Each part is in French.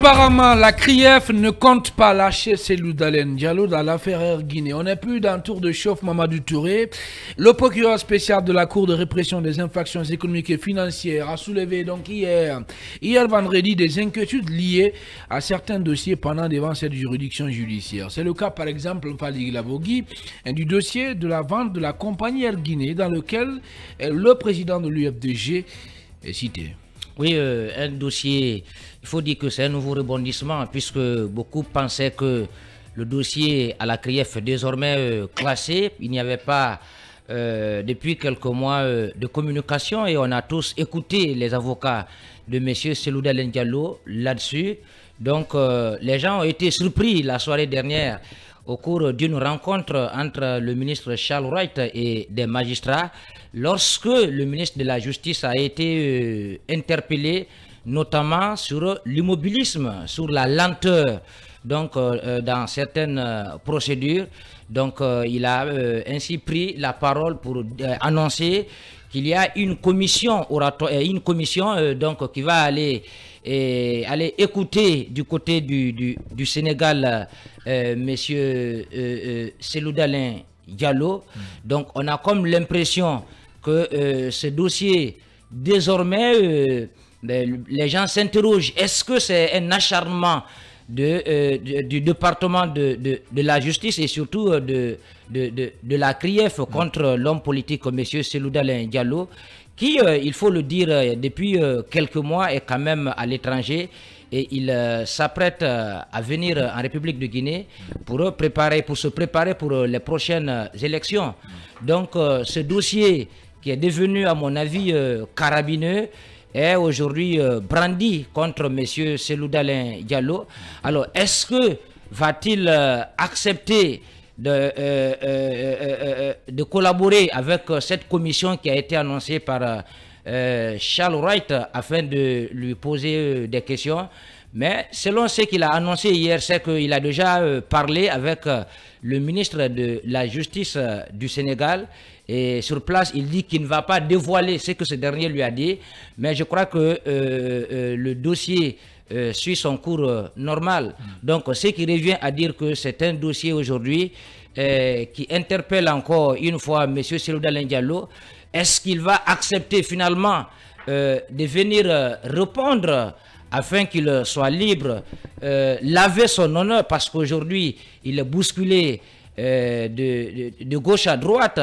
Apparemment, la CRIEF ne compte pas lâcher Cellou Dalein Diallo dans l'affaire Air Guinée. On n'est plus dans le tour de chauffe Mamadou Touré. Le procureur spécial de la Cour de répression des infractions économiques et financières a soulevé donc hier vendredi des inquiétudes liées à certains dossiers pendant devant cette juridiction judiciaire. C'est le cas par exemple Fali Lavogui du dossier de la vente de la compagnie Air Guinée dans lequel le président de l'UFDG est cité. Oui, un dossier, il faut dire que c'est un nouveau rebondissement puisque beaucoup pensaient que le dossier à la CRIEF est désormais classé. Il n'y avait pas depuis quelques mois de communication et on a tous écouté les avocats de M. Cellou Dalein Diallo là-dessus. Donc les gens ont été surpris la soirée dernière au cours d'une rencontre entre le ministre Charles Wright et des magistrats, lorsque le ministre de la Justice a été interpellé, notamment sur l'immobilisme, sur la lenteur donc, dans certaines procédures. Donc il a ainsi pris la parole pour annoncer qu'il y a une commission donc, qui va aller écouter du côté du Sénégal monsieur Cellou Dalein Diallo. Donc on a comme l'impression que ce dossier, désormais, les gens s'interrogent. Est-ce que c'est un acharnement du département de la justice et surtout de la CRIEF contre l'homme politique M. Cellou Dalein Diallo, qui, il faut le dire, depuis quelques mois est quand même à l'étranger et il s'apprête à venir en République de Guinée pour se préparer pour les prochaines élections. Donc ce dossier qui est devenu à mon avis carabineux est aujourd'hui brandi contre M. Cellou Dalein Diallo. Alors est-ce que va-t-il accepter de collaborer avec cette commission qui a été annoncée par Charles Wright afin de lui poser des questions? Mais selon ce qu'il a annoncé hier, c'est qu'il a déjà parlé avec le ministre de la Justice du Sénégal. Et sur place, il dit qu'il ne va pas dévoiler ce que ce dernier lui a dit. Mais je crois que le dossier suit son cours normal. Donc, ce qui revient à dire que c'est un dossier aujourd'hui qui interpelle encore une fois M. Cellou Dalein Diallo. Est-ce qu'il va accepter finalement de venir répondre afin qu'il soit libre, laver son honneur, parce qu'aujourd'hui, il est bousculé de gauche à droite.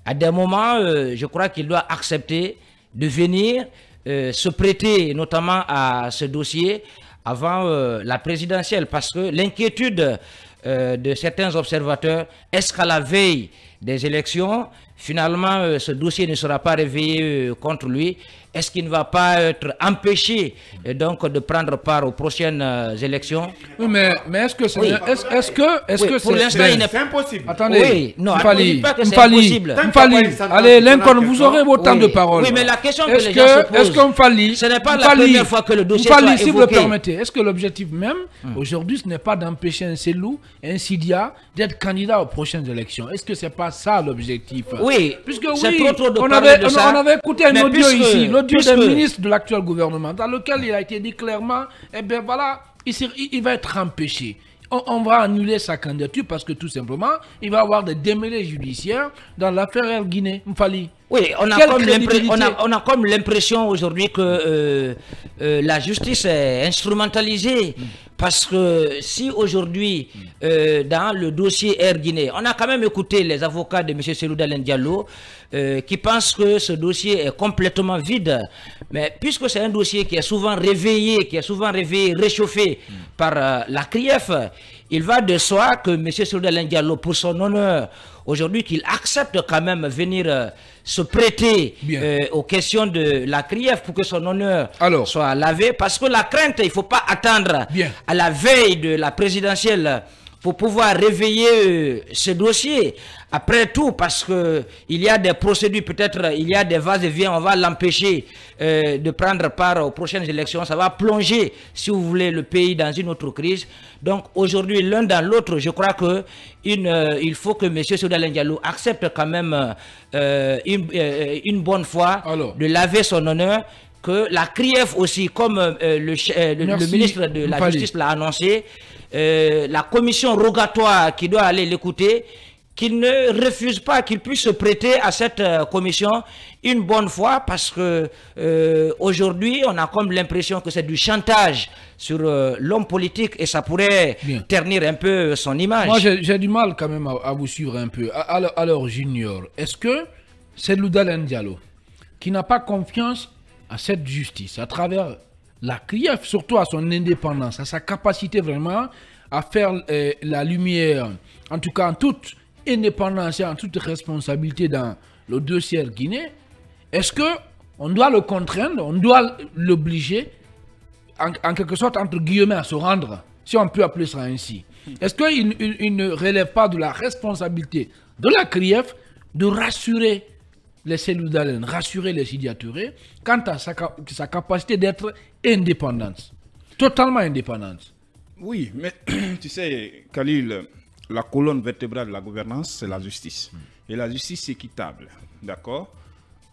À des moments, je crois qu'il doit accepter de venir se prêter notamment à ce dossier avant la présidentielle, parce que l'inquiétude de certains observateurs, est-ce qu'à la veille des élections, finalement, ce dossier ne sera pas réveillé contre lui? Est-ce qu'il ne va pas être empêché donc de prendre part aux prochaines élections? Oui, mais est-ce que c'est... Oui. Est-ce que pour l'instant, c'est impossible. Attendez, oui, non, M'Fali, pas que c'est M'Fali, impossible. M'Fali, allez, Lincoln, vous aurez vos temps de parole. Oui, mais la question que Est-ce les gens se posent, est-ce que M'Fali, ce n'est pas la première fois que le dossier soit si vous le évoqué. permettez, est-ce que l'objectif même, aujourd'hui, ce n'est pas d'empêcher un Cellou, un Sidia, d'être candidat aux prochaines élections? Est-ce que c'est pas ça l'objectif? Oui, Puisque c'est oui, trop de on parler de ça. avait écouté un Mais audio ici, l'audio puisque- d'un ministre de l'actuel gouvernement, dans lequel il a été dit clairement, eh bien voilà, il va être empêché. On va annuler sa candidature parce que tout simplement, il va avoir des démêlés judiciaires dans l'affaire Air Guinée. M'Fali. Oui, on a comme l'impression aujourd'hui que la justice est instrumentalisée. Parce que si aujourd'hui, dans le dossier Air Guinée, on a quand même écouté les avocats de M. Cellou Dalein Diallo qui pensent que ce dossier est complètement vide. Mais puisque c'est un dossier qui est souvent réveillé, réchauffé par la CRIEF, il va de soi que M. Cellou Dalein Diallo, pour son honneur, aujourd'hui, qu'il accepte quand même venir se prêter aux questions de la CRIEF pour que son honneur soit lavé. Parce que la crainte, il ne faut pas attendre à la veille de la présidentielle pour pouvoir réveiller ce dossier. Après tout, parce que il y a des procédures, peut-être il y a des vas-et-vient, on va l'empêcher de prendre part aux prochaines élections. Ça va plonger, si vous voulez, le pays dans une autre crise. Donc aujourd'hui, l'un dans l'autre, je crois que il faut que M. Cellou Dalein Diallo accepte quand même une bonne fois de laver son honneur, que la CRIEF aussi, comme le ministre de la Justice l'a annoncé, la commission rogatoire qui doit aller l'écouter, qu'il ne refuse pas, qu'il puisse se prêter à cette commission une bonne fois, parce que aujourd'hui, on a comme l'impression que c'est du chantage sur l'homme politique et ça pourrait ternir un peu son image. Moi, j'ai du mal quand même à vous suivre un peu. Alors Junior, est-ce que c'est Dalen Diallo qui n'a pas confiance à cette justice, à travers la CRIEF, surtout à son indépendance, à sa capacité vraiment à faire la lumière, en tout cas en toute indépendance et en toute responsabilité dans le dossier Guinée? Est-ce qu'on doit le contraindre, on doit l'obliger, en quelque sorte, entre guillemets, à se rendre, si on peut appeler ça ainsi? Est-ce qu'il ne relève pas de la responsabilité de la CRIEF de rassurer les cellules d'Alen, rassurer les Sidya Touré quant à sa capacité d'être indépendante, totalement indépendante? Oui, mais tu sais, Khalil, la colonne vertébrale de la gouvernance, c'est la justice. Et la justice équitable, d'accord?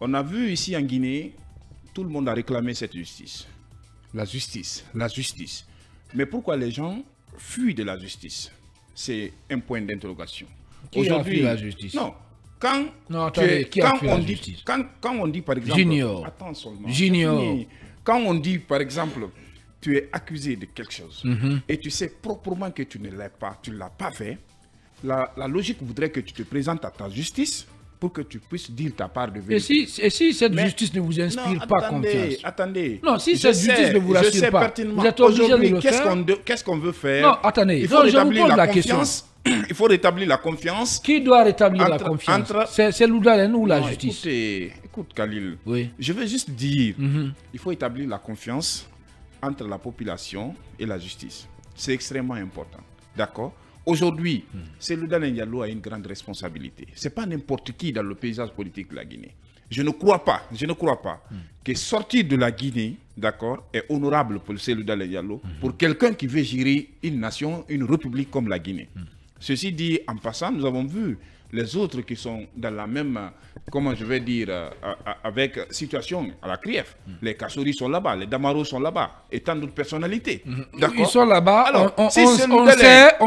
On a vu ici en Guinée, tout le monde a réclamé cette justice. La justice, la justice. Mais pourquoi les gens fuient de la justice? C'est un point d'interrogation. Aujourd'hui, la justice. Non. Quand on dit par exemple... Junior. Attends seulement. Junior. Quand on dit par exemple... tu es accusé de quelque chose et tu sais proprement que tu ne l'as pas, tu ne l'as pas fait, la logique voudrait que tu te présentes à ta justice pour que tu puisses dire ta part de vérité. Et si cette justice ne vous inspire pas confiance? Attendez. Non, si cette justice ne vous rassure pas, vous êtes obligé de le faire. Qu'est-ce qu'on veut faire? Non, attendez, il faut rétablir la confiance. Il faut rétablir la confiance. Qui doit rétablir la confiance? C'est Dalen ou la justice? Écoute, Khalil, oui. Je veux juste dire, il faut établir la confiance entre la population et la justice. C'est extrêmement important. D'accord? Aujourd'hui, Dalen Diallo a une grande responsabilité. Ce n'est pas n'importe qui dans le paysage politique de la Guinée. Je ne crois pas que sortir de la Guinée, d'accord, est honorable pour Dalen Diallo, pour quelqu'un qui veut gérer une nation, une république comme la Guinée. Ceci dit, en passant, nous avons vu les autres qui sont dans la même, comment je vais dire, avec situation à la CRIEF. Les Kassori sont là-bas, les Damaro sont là-bas, et tant d'autres personnalités. Ils sont là-bas. Alors, on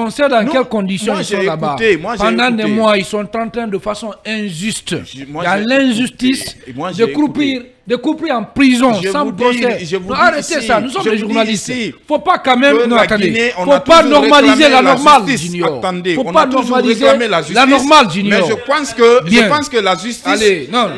sait dans quelles conditions ils sont là-bas. Pendant des mois, ils sont en train de façon injuste. Dans l'injustice de couper en prison sans procès. Arrêtez ça, nous sommes des journalistes. Il ne faut pas quand même... Non, attendez. Il ne faut pas normaliser la normale, Junior. Il ne faut pas normaliser la normale, Junior. Mais je pense que la justice... Allez, non.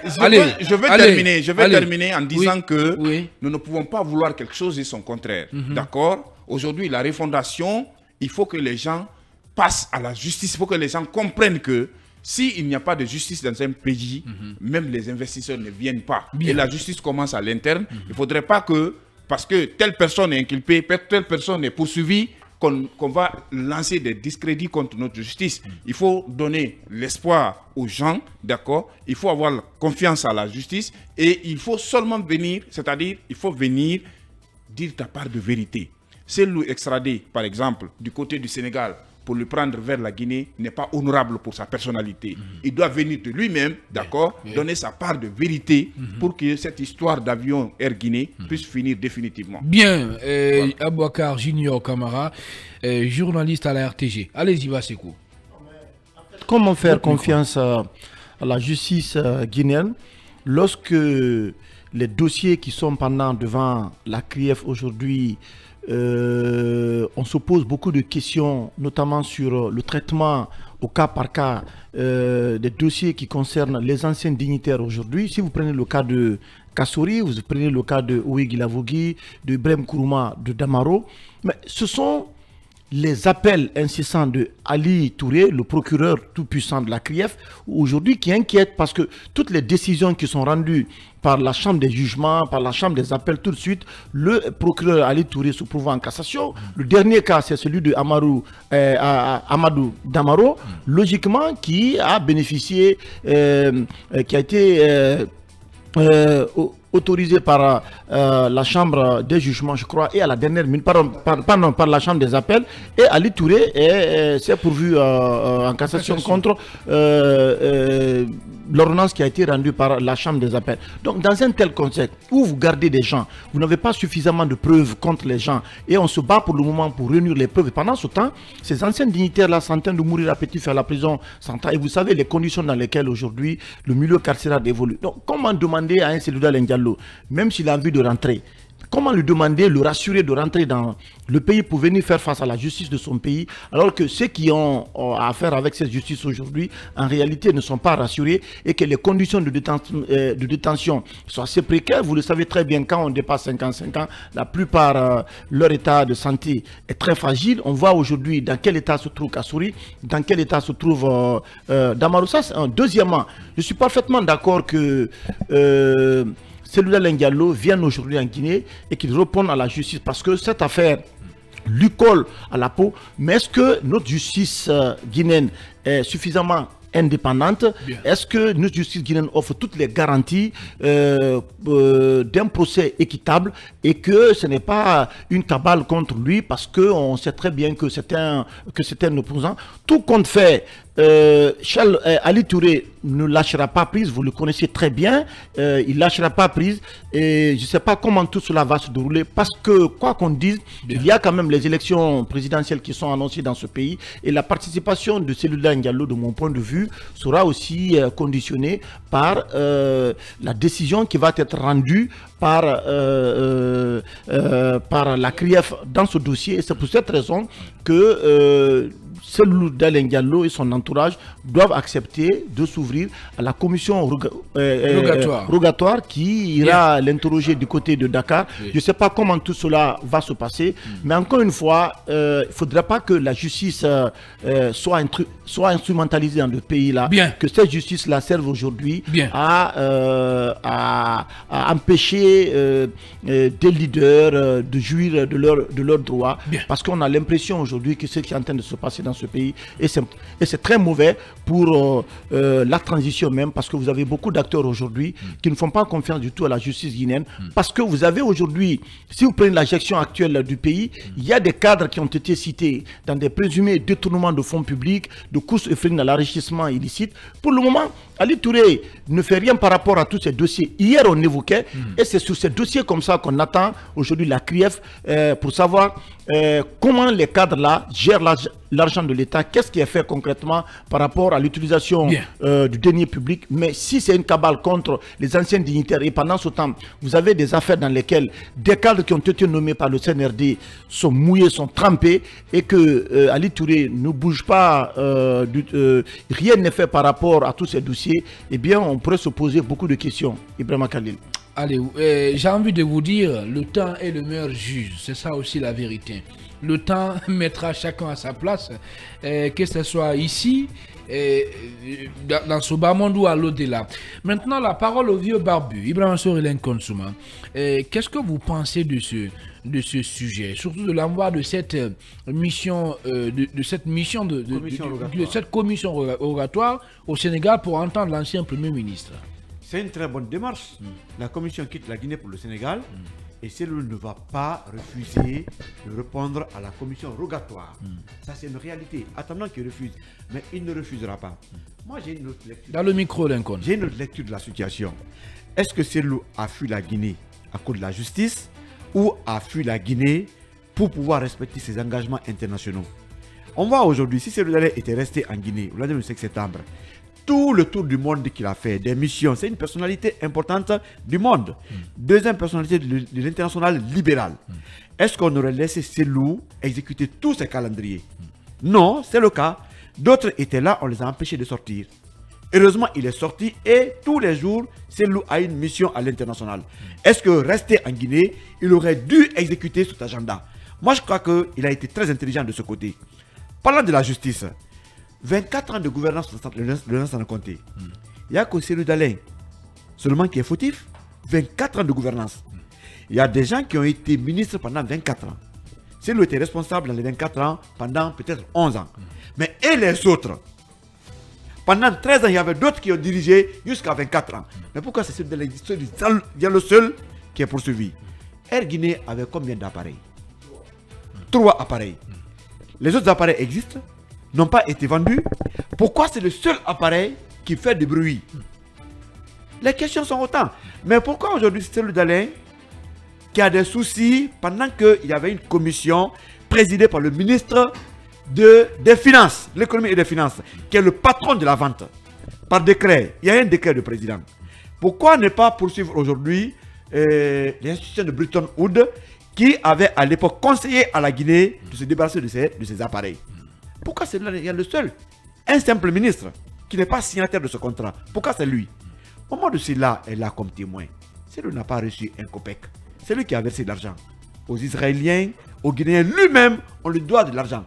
Je vais terminer en disant que nous ne pouvons pas vouloir quelque chose et son contraire. D'accord? Aujourd'hui, la refondation, il faut que les gens passent à la justice. Il faut que les gens comprennent que s'il n'y a pas de justice dans un pays, même les investisseurs ne viennent pas. Et la justice commence à l'interne. Il ne faudrait pas que, parce que telle personne est inculpée, telle personne est poursuivie, qu'on va lancer des discrédits contre notre justice. Il faut donner l'espoir aux gens, d'accord? Il faut avoir confiance à la justice et il faut seulement venir, c'est-à-dire il faut venir dire ta part de vérité. Celui extradé, par exemple, du côté du Sénégal, pour le prendre vers la Guinée, n'est pas honorable pour sa personnalité. Il doit venir de lui-même, d'accord, donner sa part de vérité pour que cette histoire d'avion Air Guinée puisse finir définitivement. Bien, Abouakar Junior Camara, journaliste à la RTG. Allez-y, Vassekou. Comment faire confiance à la justice guinéenne lorsque les dossiers qui sont pendant devant la CRIEF aujourd'hui, on se pose beaucoup de questions, notamment sur le traitement au cas par cas des dossiers qui concernent les anciens dignitaires aujourd'hui. Si vous prenez le cas de Kassori, vous prenez le cas de Ouegui Lavogui, de Ibrahim Kourouma, de Damaro, mais ce sont les appels incessants de Ali Touré, le procureur tout-puissant de la CRIEF, aujourd'hui qui inquiète parce que toutes les décisions qui sont rendues par la chambre des jugements, par la chambre des appels, tout de suite, le procureur Ali Touré se prouve en cassation. Le dernier cas, c'est celui de Amadou Damaro, logiquement, qui a bénéficié, qui a été autorisé par la chambre des jugements, je crois, et à la dernière minute, pardon, par la chambre des appels, et Ali Touré s'est pourvu en cassation contre l'ordonnance qui a été rendue par la chambre des appels. Donc dans un tel contexte où vous gardez des gens, vous n'avez pas suffisamment de preuves contre les gens, et on se bat pour le moment pour réunir les preuves. Et pendant ce temps, ces anciens dignitaires-là sont en train de mourir à petit feu à la prison centrale. Et vous savez les conditions dans lesquelles aujourd'hui le milieu carcéral évolue. Donc comment demander à un Cellou Dalein Diallo, même s'il a envie de rentrer, comment lui demander, le rassurer de rentrer dans le pays pour venir faire face à la justice de son pays, alors que ceux qui ont affaire avec cette justice aujourd'hui, en réalité, ne sont pas rassurés et que les conditions de détention sont assez précaires. Vous le savez très bien, quand on dépasse 55 ans, la plupart, leur état de santé est très fragile. On voit aujourd'hui dans quel état se trouve Kassouri, dans quel état se trouve Damaroussa. Deuxièmement, je suis parfaitement d'accord que Cellou Dalein Diallo vienne aujourd'hui en Guinée et qu'il réponde à la justice, parce que cette affaire lui colle à la peau. Mais est-ce que notre justice guinéenne est suffisamment indépendante? Est-ce que notre justice guinéenne offre toutes les garanties d'un procès équitable et que ce n'est pas une cabale contre lui, parce qu'on sait très bien que c'est un opposant? Tout compte fait, Ali Touré ne lâchera pas prise, vous le connaissez très bien, il ne lâchera pas prise, et je ne sais pas comment tout cela va se dérouler, parce que quoi qu'on dise, il y a quand même les élections présidentielles qui sont annoncées dans ce pays, et la participation de Cellou Dalein Diallo, de mon point de vue, sera aussi conditionnée par la décision qui va être rendue par la CRIEF dans ce dossier, et c'est pour cette raison que Cellou Dalein Diallo et son entourage doivent accepter de s'ouvrir à la commission rogatoire qui ira l'interroger du côté de Dakar. Je ne sais pas comment tout cela va se passer, mais encore une fois, il ne faudrait pas que la justice soit instrumentalisée dans le pays-là, que cette justice-là serve aujourd'hui à empêcher des leaders de jouir de leurs droits, parce qu'on a l'impression aujourd'hui que ce qui est en train de se passer dans ce pays, et c'est très mauvais pour la transition même, parce que vous avez beaucoup d'acteurs aujourd'hui qui ne font pas confiance du tout à la justice guinéenne, parce que vous avez aujourd'hui, si vous prenez la gestion actuelle du pays, il y a des cadres qui ont été cités dans des présumés détournements de fonds publics, de courses effrénées à l'enrichissement illicite. Pour le moment, Ali Touré ne fait rien par rapport à tous ces dossiers. Hier, on évoquait, et c'est sur ces dossiers comme ça qu'on attend aujourd'hui la CRIEF pour savoir comment les cadres-là gèrent l'argent de l'État, qu'est-ce qui est fait concrètement par rapport à l'utilisation du denier public. Mais si c'est une cabale contre les anciens dignitaires, et pendant ce temps, vous avez des affaires dans lesquelles des cadres qui ont été nommés par le CNRD sont mouillés, sont trempés, et que Ali Touré ne bouge pas, rien n'est fait par rapport à tous ces dossiers, eh bien on pourrait se poser beaucoup de questions. Ibrahima Khalil. Allez, j'ai envie de vous dire, le temps est le meilleur juge, c'est ça aussi la vérité. Le temps mettra chacun à sa place, que ce soit ici, dans ce bas monde ou à l'au-delà. Maintenant, la parole au vieux barbu, Ibrahima Sorelen Konsouma. Qu'est-ce que vous pensez de ce sujet, surtout de l'envoi de cette mission, de cette commission rogatoire au Sénégal pour entendre l'ancien Premier ministre? C'est une très bonne démarche. La commission quitte la Guinée pour le Sénégal et Cellou ne va pas refuser de répondre à la commission rogatoire. Ça, c'est une réalité. Attendant qu'il refuse, mais il ne refusera pas. Moi, j'ai une autre lecture. Dans le micro, Lincoln. J'ai une autre lecture de la situation. Est-ce que Cellou a fui la Guinée à cause de la justice ou a fui la Guinée pour pouvoir respecter ses engagements internationaux? On voit aujourd'hui, si Cellou Dalein était resté en Guinée, au lundi 5 septembre, tout le tour du monde qu'il a fait, des missions, c'est une personnalité importante du monde. Deuxième personnalité de l'international libéral. Est-ce qu'on aurait laissé Cellou exécuter tous ses calendriers? Non, c'est le cas. D'autres étaient là, on les a empêchés de sortir. Heureusement, il est sorti et tous les jours, Cellou a une mission à l'international. Est-ce que rester en Guinée, il aurait dû exécuter cet agenda? Moi, je crois qu'il a été très intelligent de ce côté. Parlant de la justice, 24 ans de gouvernance le lance en compté. Il n'y a que Cellou Dalein seulement qui est fautif. 24 ans de gouvernance. Il y a des gens qui ont été ministres pendant 24 ans. Cellou était responsable dans les 24 ans pendant peut-être 11 ans. Mais et les autres? Pendant 13 ans, il y avait d'autres qui ont dirigé jusqu'à 24 ans. Mais pourquoi c'est le seul qui est poursuivi? Air Guinée avait combien d'appareils? 3 appareils. Les autres appareils existent, n'ont pas été vendus. Pourquoi c'est le seul appareil qui fait du bruit? Les questions sont autant. Mais pourquoi aujourd'hui c'est celui d'Alain qui a des soucis pendant qu'il y avait une commission présidée par le ministre des Finances, l'économie et des Finances, qui est le patron de la vente, par décret? Il y a un décret de président. Pourquoi ne pas poursuivre aujourd'hui l'institution de Bretton Woods qui avait à l'époque conseillé à la Guinée de se débarrasser de ces appareils? Pourquoi c'est là, il y a le seul, un simple ministre qui n'est pas signataire de ce contrat? Pourquoi c'est lui? Au moment de cela est là comme témoin. C'est lui qui n'a pas reçu un copec. C'est lui qui a versé de l'argent aux Israéliens, aux Guinéens. Lui-même, on lui doit de l'argent.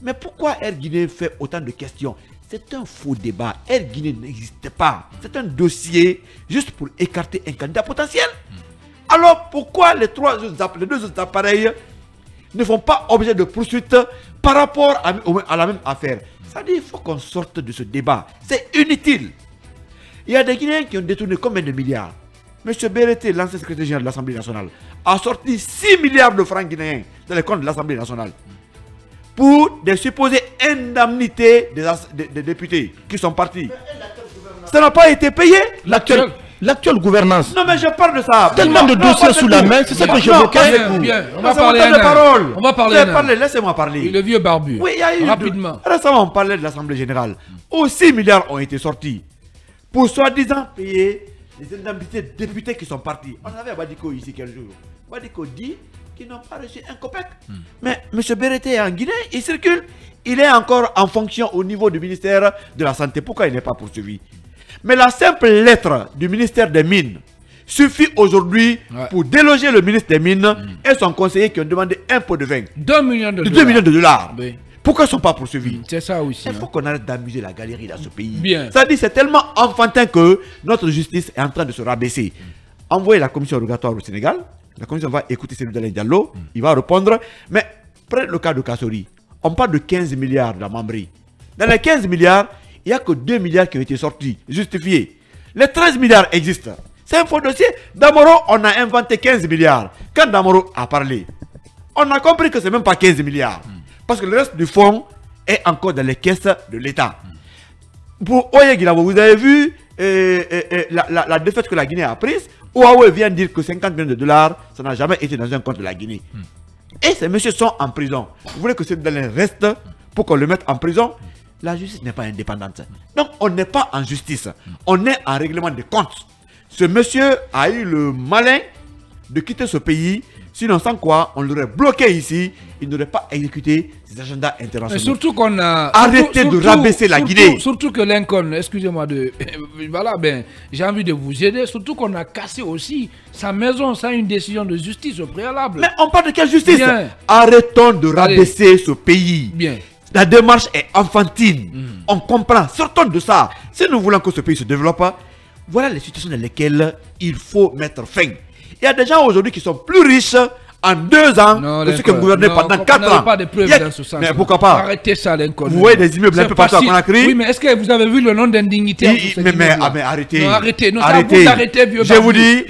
Mais pourquoi Air Guinée fait autant de questions? C'est un faux débat. Air Guinée n'existait pas. C'est un dossier juste pour écarter un candidat potentiel. Alors pourquoi les deux autres appareils ne font pas objet de poursuite par rapport à la même affaire? Ça dit, il faut qu'on sorte de ce débat. C'est inutile. Il y a des Guinéens qui ont détourné combien de milliards? M. Béreté, l'ancien secrétaire général de l'Assemblée nationale, a sorti 6 milliards de francs guinéens dans les comptes de l'Assemblée nationale pour des supposées indemnités des députés qui sont partis. Ça n'a pas été payé. L'actuelle gouvernance. Non, mais je parle de ça. Tellement de dossiers sous la main, c'est ça que j'évoquais avec vous. On va parler de parole. On va parler. Laissez-moi parler. Le vieux barbu. Oui, il y a eu rapidement. Récemment, on parlait de l'Assemblée générale. Où 6 milliards ont été sortis pour soi-disant payer les indemnités de députés qui sont partis. On avait Badiko ici quel jour. Badiko dit qu'ils n'ont pas reçu un copec. Mais M. Béreté est en Guinée, il circule. Il est encore en fonction au niveau du ministère de la Santé. Pourquoi il n'est pas poursuivi? Mais la simple lettre du ministère des Mines suffit aujourd'hui pour déloger le ministre des Mines et son conseiller qui ont demandé un pot de vin. 2 millions de dollars. 2 millions de dollars. Oui. Pourquoi ils ne sont pas poursuivis? C'est ça aussi. Il faut qu'on arrête d'amuser la galerie dans ce pays. Bien. Ça dit, c'est tellement enfantin que notre justice est en train de se rabaisser. Envoyez la commission rogatoire au Sénégal. La commission va écouter celui d'Alain Diallo. Il va répondre. Mais prenez le cas de Kassori. On parle de 15 milliards de la Mambri. Dans les 15 milliards, il n'y a que 2 milliards qui ont été sortis, justifiés. Les 13 milliards existent. C'est un faux dossier. Damoro, on a inventé 15 milliards. Quand Damoro a parlé, on a compris que ce n'est même pas 15 milliards. Parce que le reste du fonds est encore dans les caisses de l'État. Pour Oye Guilabo, vous avez vu la défaite que la Guinée a prise. Huawei vient dire que 50 millions de dollars, ça n'a jamais été dans un compte de la Guinée. Et ces messieurs sont en prison. Vous voulez que ce dernier reste pour qu'on le mette en prison? La justice n'est pas indépendante. Donc on n'est pas en justice. On est en règlement de comptes. Ce monsieur a eu le malin de quitter ce pays. Sinon, sans quoi, on l'aurait bloqué ici. Il n'aurait pas exécuté ses agendas internationaux. Mais surtout qu'on a... Arrêtez de rabaisser la Guinée. Surtout que Lincoln, excusez-moi de... Voilà, ben, j'ai envie de vous aider. Surtout qu'on a cassé aussi sa maison sans une décision de justice au préalable. Mais on parle de quelle justice? Bien. Arrêtons de rabaisser ce pays. Bien. La démarche est enfantine. On comprend. Sortons de ça. Si nous voulons que ce pays se développe, voilà les situations dans lesquelles il faut mettre fin. Il y a des gens aujourd'hui qui sont plus riches en 2 ans que ceux qui ont gouverné pendant 4 ans. On n'a pas de preuves dans ce sens. Mais pourquoi pas? Arrêtez ça, Lincoln. Vous voyez des immeubles un peu partout à Conakry. Oui, mais est-ce que vous avez vu le nom d'un dignitaire? Mais arrêtez. Non, arrêtez. Non, arrêtez. Vieux je vous dis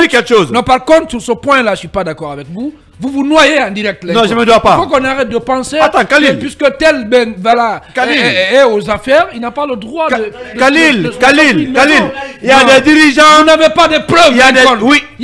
quelque chose. Non, par contre, sur ce point-là, je ne suis pas d'accord avec vous. Vous vous noyez en direct. Non, je ne me dois pas. Il faut qu'on arrête de penser. Attends, Khalil. Puisque tel est aux affaires, il n'a pas le droit de... Khalil. Il y a des dirigeants. Vous n'avez pas de preuves. Il y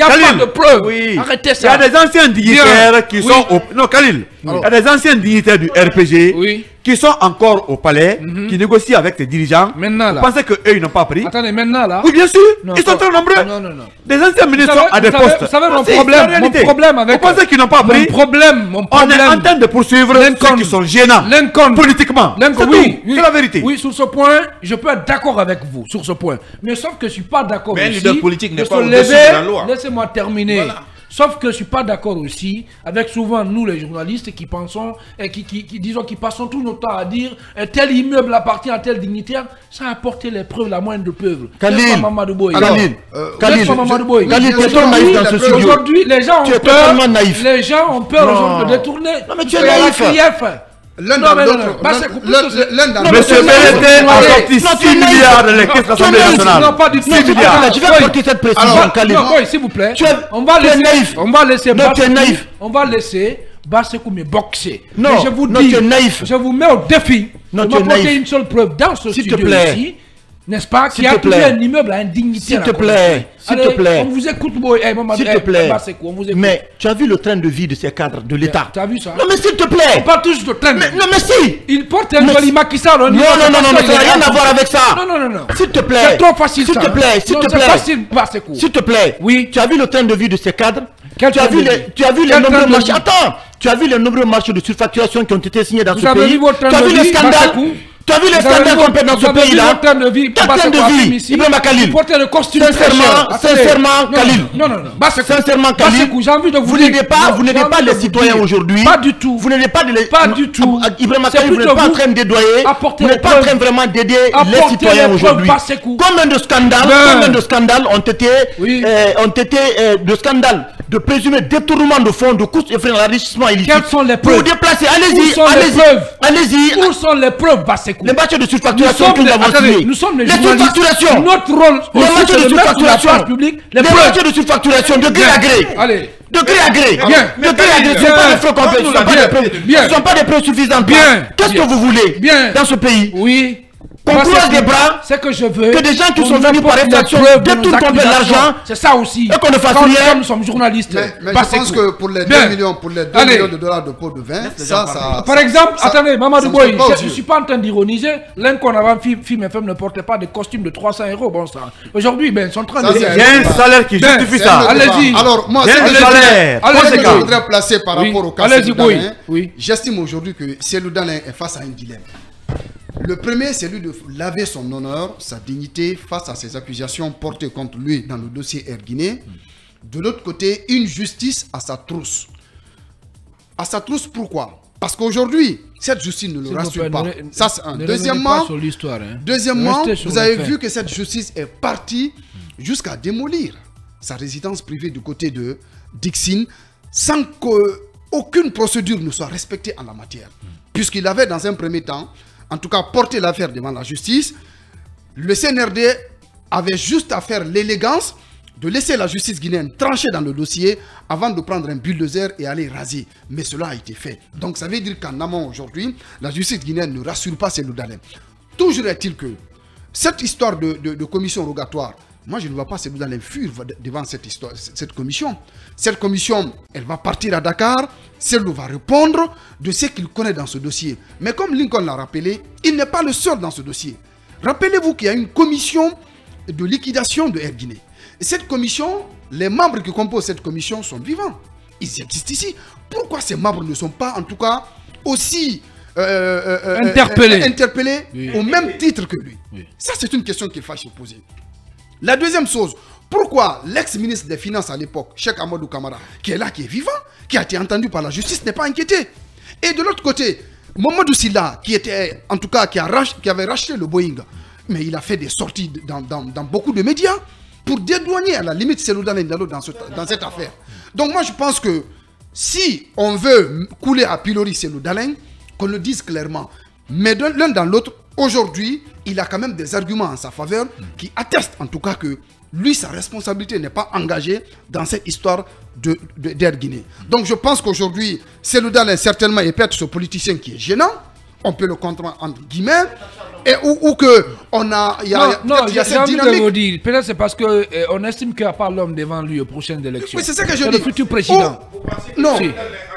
a pas de preuves. Oui. Arrêtez ça. Il y a des anciens dignitaires qui sont au... Non, Khalil. Il y a des anciens dignitaires du RPG qui sont encore au palais, qui négocient avec ces dirigeants. Maintenant, là. Vous pensez qu'eux, ils n'ont pas pris? Attendez, maintenant, là. Oui, bien sûr. Ils sont très nombreux. Non. Des anciens ministres sont à des postes. Vous savez, mon problème avec... Vous pensez qu'ils n'ont pas pris? Mon problème. On est en train de poursuivre ceux qui sont gênants. Politiquement. Oui, c'est la vérité. Oui, sur ce point, je peux être d'accord avec vous, sur ce point. Mais sauf que je ne suis pas d'accord aussi. Mais un leader politique n'est pas au-dessus de la loi. Laissez-moi terminer. Voilà. Sauf que je ne suis pas d'accord aussi avec souvent nous les journalistes qui pensons et qui passons tout notre temps à dire tel immeuble appartient à tel dignitaire sans apporter les preuves, la moindre preuve. Khalil, tu es naïf dans ce studio. Aujourd'hui, les gens ont peur. Les gens ont peur aujourd'hui de détourner. Non, mais tu es naïf. l'un dans l'autre. Monsieur Berete a sorti 6 milliards de l'équipe de l'Assemblée nationale. Non, pas du tout. Je vais apporter cette précision, Khalid. Non, s'il vous plaît. On va laisser Bassekou me boxer. Non, je vous dis, tu es naïf. Je vous mets au défi de m'apporter une seule preuve dans ce studio ici. N'est-ce pas? Qui a trouvé un immeuble à indignité. S'il te plaît, s'il te plaît. On vous écoute, s'il te plaît. Mais tu as vu le train de vie de ces cadres de l'État? Tu as vu ça? Non, mais s'il te plaît. On parle toujours de train de vie. Non, mais si. Il porte un joli Macky Sall. Non, ça n'a rien à voir avec ça. Non. S'il te plaît. C'est trop facile, ça. S'il te plaît, s'il te plaît. C'est facile, Bassekou. S'il te plaît. Oui. Tu as vu le train de vie de ces cadres? Tu as vu les nombreux marchés. Attends. Tu as vu les nombreux marchés de surfacturation qui ont été signés dans ce pays? Tu as vu le scandale? Tu as vu les scandales qu'on fait dans ce pays-là? Quel train de vie? Ibrahima Khalil. Sincèrement, Khalil. Non. Sincèrement, Khalil. J'ai envie de vous n'aidez pas les citoyens aujourd'hui. Pas du tout. Vous n'aidez pas les... Pas du tout. Ibrahima Khalil, vous n'êtes pas en train de dédoyer. Vous n'êtes pas en train vraiment d'aider les citoyens aujourd'hui. Combien de scandales ont été de scandales de présumé détournement de fonds, de coûts et frais d'enrichissement illicite? Quelles sont les preuves? Pour déplacer, allez-y. Où sont les preuves, Bassekou? Les marchés de surfacturation que nous avons signés. Nous sommes les journalistes. Notre rôle, les marchés de surfacturation publique, les marchés de surfacturation de gré à gré. Allez. De gré à gré. Bien. De gré à gré. Ce ne sont pas des preuves complètes. Ce ne sont pas des preuves suffisantes. Bien. Qu'est-ce que vous voulez dans ce pays? Oui. Qu'on croise des bras, c'est que je veux que des gens qui sont venus par effraction détournent complètement l'argent. C'est ça aussi. Et qu'on ne fasse rien. Nous sommes journalistes. Mais je pense que pour les 2 millions de dollars de pot de vin, ça. Par exemple, attendez, Mamadou Boy, je ne suis pas en train d'ironiser. L'un qu'on avait film FM ne portait pas des costumes de 300 €. Bon, ça. Aujourd'hui, ils sont en train de. Il y a un salaire qui justifie ça. Allez-y. Alors, moi, ce que je voudrais placer par rapport au cas Cellou Dalein, j'estime aujourd'hui que Cellou Dalein est face à un dilemme. Le premier, c'est lui de laver son honneur, sa dignité face à ces accusations portées contre lui dans le dossier Air Guinée. De l'autre côté, une justice à sa trousse. À sa trousse, pourquoi? Parce qu'aujourd'hui, cette justice ne le rassure pas. Ça, c'est un. Deuxièmement, vous avez vu que cette justice est partie jusqu'à démolir sa résidence privée du côté de Dixine sans qu'aucune procédure ne soit respectée en la matière. Puisqu'il avait, dans un premier temps, en tout cas porter l'affaire devant la justice, le CNRD avait juste à faire l'élégance de laisser la justice guinéenne trancher dans le dossier avant de prendre un bulldozer et aller raser. Mais cela a été fait. Donc ça veut dire qu'en amont aujourd'hui, la justice guinéenne ne rassure pas Cellou Dalein. Toujours est-il que cette histoire de commission rogatoire, moi je ne vois pas Cellou Dalein fuir devant cette commission. Cette commission, elle va partir à Dakar. Cellou va répondre de ce qu'il connaît dans ce dossier. Mais comme Lincoln l'a rappelé, il n'est pas le seul dans ce dossier. Rappelez-vous qu'il y a une commission de liquidation de Air Guinée. Et cette commission, les membres qui composent cette commission sont vivants. Ils existent ici. Pourquoi ces membres ne sont pas, en tout cas, aussi interpellés au même titre que lui? Ça, c'est une question qu'il faut se poser. La deuxième chose, pourquoi l'ex-ministre des Finances à l'époque, Cheikh Amadou Kamara, qui est là, qui est vivant, qui a été entendu par la justice, n'est pas inquiété? Et de l'autre côté, Mamadou Sylla, qui était, en tout cas, qui avait racheté le Boeing, mais il a fait des sorties dans beaucoup de médias pour dédouaner à la limite Cellou Dalein dans cette affaire. Donc moi je pense que si on veut couler à pilori Cellou Dalein, qu'on le dise clairement. Mais l'un dans l'autre, aujourd'hui, il a quand même des arguments en sa faveur qui attestent en tout cas que lui, sa responsabilité n'est pas engagée dans cette histoire d'Air Guinée. Donc je pense qu'aujourd'hui, Cellou Dalein certainement est peut-être ce politicien qui est gênant. On peut le comprendre entre guillemets. Et ou que on a... Il y a cette dynamique. Peut-être c'est parce qu'on estime qu'il n'y a pas l'homme devant lui aux prochaines élections. Oui, c'est ça que je dis. Le futur président. Non. Si.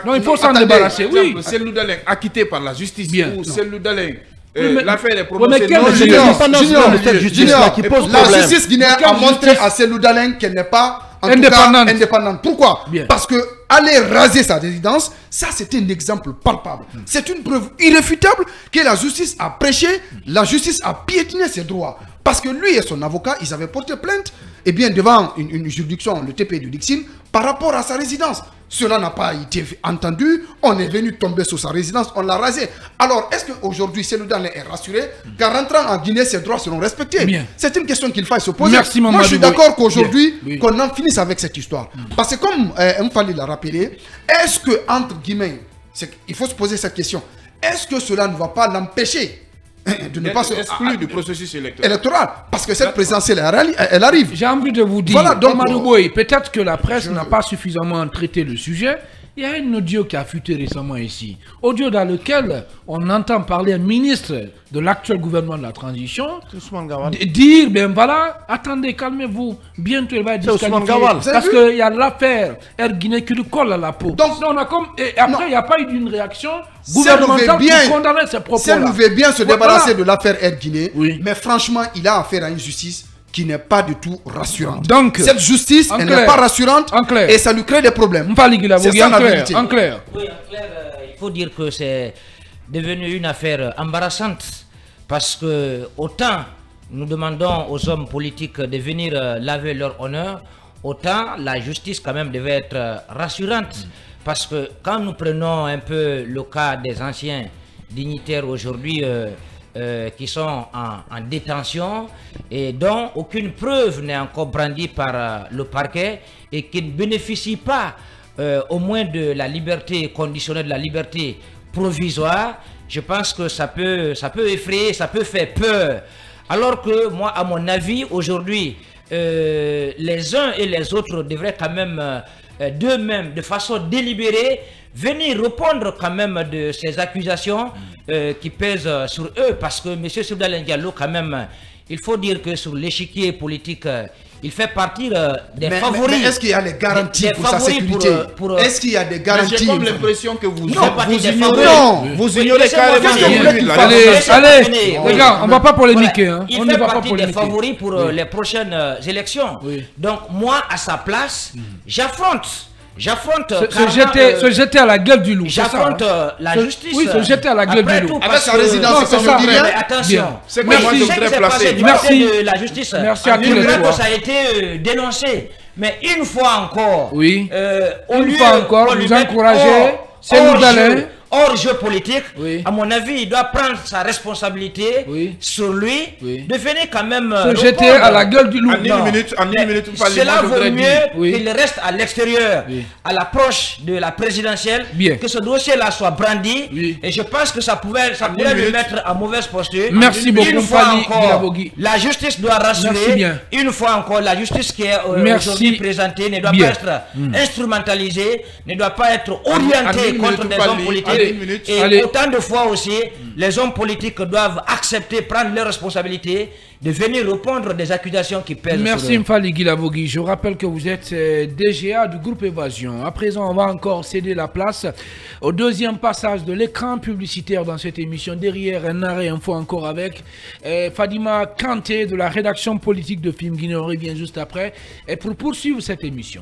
Non, il faut s'en débarrasser. Oui. Cellou Dalein acquitté par la justice. Bien. Ou Cellou Dalein... mais l'affaire est prononcée. La justice guinéenne a montré à Cellou Dalein qu'elle n'est pas indépendante. Pourquoi? Parce que aller raser sa résidence, ça c'est un exemple palpable. C'est une preuve irréfutable que la justice a prêché, la justice a piétiné ses droits. Parce que lui et son avocat, ils avaient porté plainte devant une juridiction, le TP de Dixine, par rapport à sa résidence. Cela n'a pas été entendu, on est venu tomber sur sa résidence, on l'a rasé. Alors, est-ce qu'aujourd'hui, Cellou Dalein est rassuré qu'en rentrant en Guinée, ses droits seront respectés? C'est une question qu'il faut se poser. Merci, moi, je suis d'accord qu'aujourd'hui, qu'on en finisse avec cette histoire. Parce que comme Mfali l'a rappelé, est-ce que, entre guillemets, il faut se poser cette question, est-ce que cela ne va pas l'empêcher de ne pas se exclure du processus électoral? Parce que cette présidentielle, elle arrive. J'ai envie de vous dire, voilà, donc, peut-être que la presse n'a pas suffisamment traité le sujet. Il y a un audio qui a fuité récemment ici. Audio dans lequel on entend parler un ministre de l'actuel gouvernement de la transition dire, ben voilà, attendez, calmez-vous, bientôt il va être disqualifié. Parce qu'il y a l'affaire Air Guinée qui lui colle à la peau. Donc, on a comme, et après, il n'y a pas eu d'une réaction gouvernementale qui condamnait ces propos-là. Si elle veut bien se débarrasser de l'affaire Air Guinée, mais franchement, il a affaire à une justice qui n'est pas du tout rassurante. Donc, cette justice, elle n'est pas rassurante et ça lui crée des problèmes. C'est ça la vérité. En clair. Oui, en clair, il faut dire que c'est devenu une affaire embarrassante parce que autant nous demandons aux hommes politiques de venir laver leur honneur, autant la justice quand même devait être rassurante. Parce que quand nous prenons un peu le cas des anciens dignitaires aujourd'hui qui sont en détention et dont aucune preuve n'est encore brandie par le parquet et qui ne bénéficient pas au moins de la liberté conditionnelle, de la liberté provisoire, je pense que ça peut effrayer, ça peut faire peur. Alors que moi, à mon avis, aujourd'hui, les uns et les autres devraient quand même d'eux-mêmes, de façon délibérée, venir répondre quand même de ces accusations qui pèsent sur eux, parce que M. Soudalen Diallo, quand même, il faut dire que sur l'échiquier politique, il fait partie des favoris. Mais est-ce qu'il y a des garanties pour sa sécurité? Est-ce qu'il y a des garanties? J'ai comme l'impression que vous ignorez. Non, vous ignorez carrément. Allez, les gars, on ne va pas polémiquer. Il fait partie des favoris pour les prochaines élections. Donc moi, à sa place, j'affronte se jeter à la gueule du loup. J'affronte la justice. Oui, se jeter à la gueule du loup. Avec sa résidence, c'est ça. Mais attention. Merci. La justice. Merci à tous les trois. Ça a été dénoncé. Mais une fois encore, oui. Une fois encore, vous encouragez Soudalen. Hors jeu politique, à mon avis, il doit prendre sa responsabilité sur lui, de venir quand même se jeter à la gueule du loup. En une minute, cela vaut mieux qu'il reste à l'extérieur, à l'approche de la présidentielle, que ce dossier-là soit brandi. Et je pense que ça pourrait le mettre en mauvaise posture. Merci beaucoup. Une fois encore, la justice doit rassurer. Une fois encore, la justice qui est aujourd'hui présentée ne doit pas être instrumentalisée, ne doit pas être orientée contre des hommes politiques. Et autant de fois aussi, les hommes politiques doivent accepter, prendre leurs responsabilités, de venir répondre des accusations qui pèsent sur eux. Merci Mfali Guilavogui. Je rappelle que vous êtes DGA du groupe Évasion. À présent, on va encore céder la place au deuxième passage de l'écran publicitaire dans cette émission. Derrière un arrêt info encore avec Fadima Kanté de la rédaction politique de Film Guinée. On revient juste après et pour poursuivre cette émission.